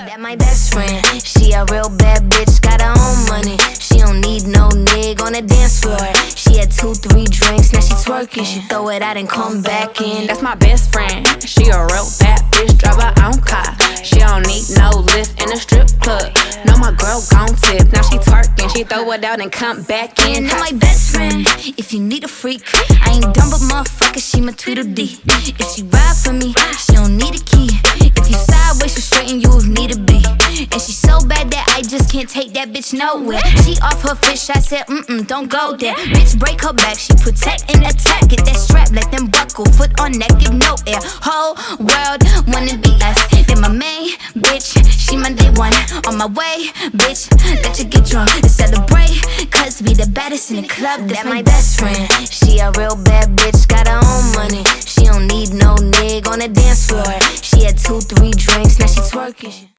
That my best friend, she a real bad bitch, got her own money. She don't need no nigga on the dance floor. She had 2-3 drinks, now she twerking. She throw it out and come back in. That's my best friend, she a real bad bitch, drive her own car. She don't need no lift in a strip club. No, my girl gon' tip, now she twerking. She throw it out and come back in. That my best friend, if you need a freak, I ain't dumb but motherfucker, she my Tweedledee. If she ride for me, she don't need a key. If you sideways, she straighten you if need to be. And she so bad that I just can't take that bitch nowhere. She off her fish, I said, don't go there. Bitch, break her back, she protect and attack. Get that strap, let them buckle, foot on neck, give no air. Whole world wanna be us. Then my main bitch, she my day one. On my way, bitch, let you get drunk and celebrate, cause we the baddest in the club. That's my best friend, she a real bad bitch, got her own money. She don't need no nigga on the dance floor. She had 2-3 drinks, now she twerking.